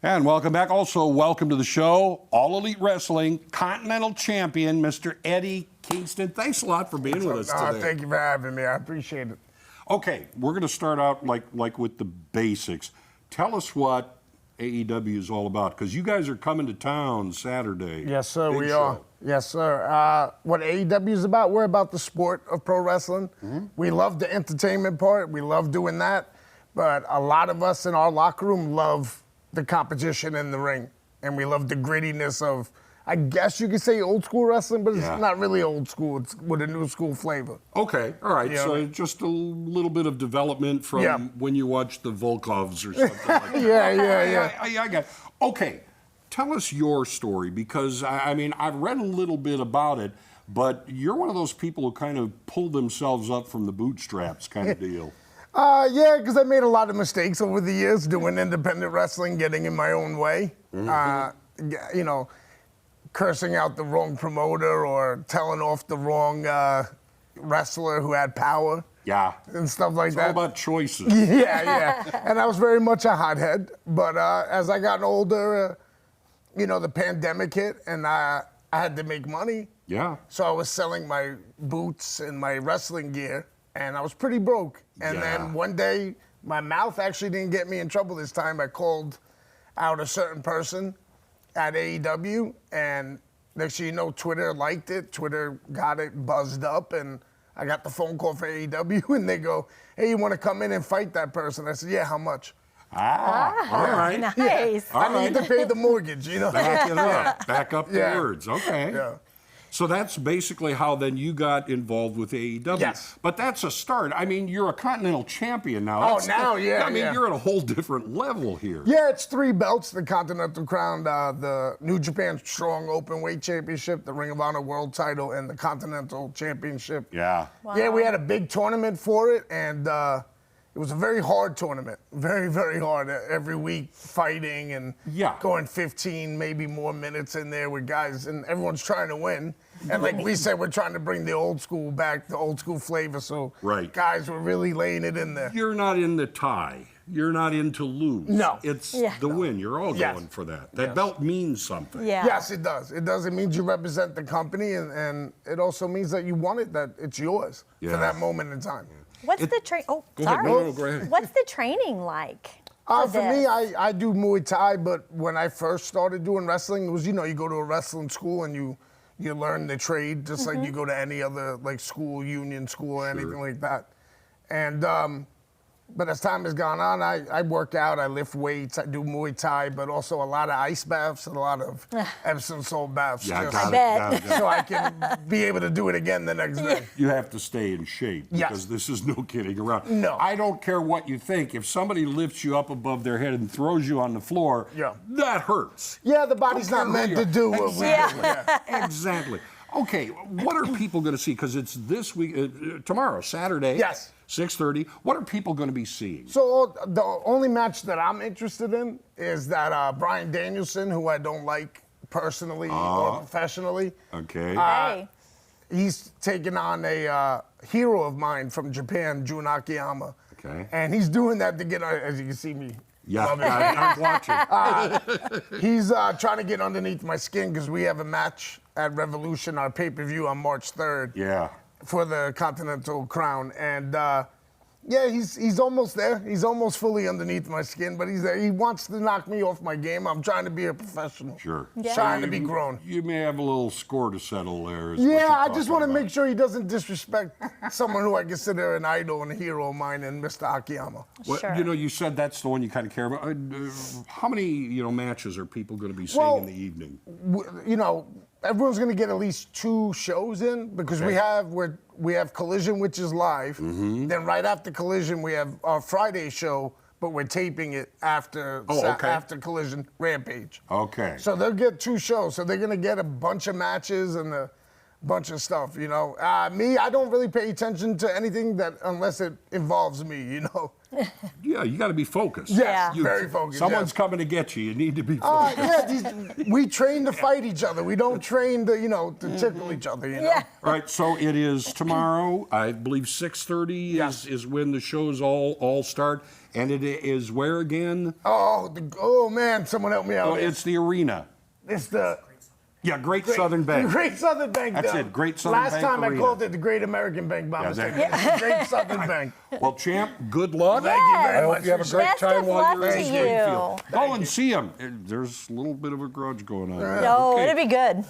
And welcome back. Also, welcome to the show, All Elite Wrestling Continental Champion, Mr. Eddie Kingston. Thanks a lot for being with us today. Thank you for having me. I appreciate it. Okay, we're going to start out like with the basics. Tell us what AEW is all about, because you guys are coming to town Saturday. Yes, sir, Big we show. are. Yes, sir. What AEW is about, we're about the sport of pro wrestling. We love the entertainment part. We love doing that. But a lot of us in our locker room love the competition in the ring. And we love the grittiness of, I guess you could say old school wrestling, but it's not really old school. It's with a new school flavor. Okay, all right. You know So what I mean? just a little bit of development from when you watched the Volkovs or something like that. Yeah. I got it. Okay, tell us your story, because, I mean, I've read a little bit about it, but you're one of those people who kind of pull themselves up from the bootstraps kind of deal. Yeah, because I made a lot of mistakes over the years doing independent wrestling, getting in my own way. You know, cursing out the wrong promoter or telling off the wrong wrestler who had power. Yeah. And stuff like It's that. all about choices. Yeah. And I was very much a hothead. But as I got older, you know, the pandemic hit and I had to make money. Yeah. So I was selling my boots and my wrestling gear, and I was pretty broke. And then one day, my mouth actually didn't get me in trouble this time. I called out a certain person at AEW, and next thing you know, Twitter liked it. Twitter got it buzzed up, and I got the phone call for AEW, and they go, "Hey, you want to come in and fight that person?" I said, "Yeah, how much?" All right. Nice. All I need to pay the mortgage, you know. Back it up. Back up the words. Okay. Yeah. So that's basically how then you got involved with AEW. Yes. But that's a start. I mean, you're a Continental Champion now. Oh, That's now, yeah, I mean, yeah. you're at a whole different level here. Yeah, it's 3 belts: the Continental Crown, the New Japan Strong Openweight Championship, the Ring of Honor World Title, and the Continental Championship. Yeah. Wow. Yeah, we had a big tournament for it, and it was a very hard tournament. Very, very hard. Every week fighting and going 15, maybe more minutes in there with guys, and everyone's trying to win. And like we said, we're trying to bring the old school back, the old school flavor, so guys were really laying it in there. You're not in the tie. You're not in to lose. No. It's the win. You're all going for that. That belt means something. Yeah. Yes, it does. It does. It means you represent the company, and it also means that you want it, that it's yours for that moment in time. What's the train? Oh, Go ahead. sorry. No, go ahead. What's the training like? For me, I do Muay Thai, but when I first started doing wrestling, it was, you know, you go to a wrestling school and you learn the trade just like you go to any other like school, union school, or anything like that. And but as time has gone on, I work out, I lift weights, I do Muay Thai, but also a lot of ice baths and a lot of Epsom salt baths. Yeah, just I bet. got it. so I can be able to do it again the next day. You have to stay in shape, because this is no kidding around. No. I don't care what you think. If somebody lifts you up above their head and throws you on the floor, that hurts. Yeah, the body's not meant to do what we do. Exactly. Okay, what are people going to see? Because it's this week, tomorrow, Saturday. Yes. 6:30. What are people going to be seeing? So the only match that I'm interested in is that Bryan Danielson, who I don't like personally or professionally. Okay. He's taking on a hero of mine from Japan, Jun Akiyama. Okay. And he's doing that to get, as you can see me. Yeah, I'm watching. He's trying to get underneath my skin because we have a match at Revolution, our pay-per-view on March 3rd. Yeah. For the Continental Crown. And yeah, he's almost there. He's almost fully underneath my skin, but he's there. He wants to knock me off my game. I'm trying to be a professional. Sure. Yeah. Trying to be grown. You may have a little score to settle there. Yeah, I just want to make sure he doesn't disrespect someone who I consider an idol and a hero of mine, and Mr. Akiyama. Well, Sure. you know, you said that's the one you kind of care about. How many, matches are people going to be seeing in the evening? You know, everyone's going to get at least 2 shows in because we have Collision, which is live. Then right after Collision, we have our Friday show, but we're taping it after after Collision, Rampage. Okay. So they'll get 2 shows. So they're going to get a bunch of matches and bunch of stuff, you know. Me, I don't really pay attention to anything that unless it involves me, you know. Yeah, you got to be focused. Yes, very focused. Someone's yes. coming to get you. You need to be focused. We train to fight each other. We don't train to, you know, to tickle each other, you know. Yeah. All right, so it is tomorrow. I believe 6:30 Yes. is when the shows all start, and it is where again? Oh man, someone help me out. Oh, it's the arena. It's the Great Southern Bank. Great Southern Bank. That's it, Great Southern Last Bank time Arena. I called it the Great American Bank by mistake. exactly. It's the Great Southern Bank. Well, champ, good luck. Thank you very I hope much. you have a great Best time of while luck you're in to Springfield. you. Go and see him. There's a little bit of a grudge going on. No, Okay. it'll be good.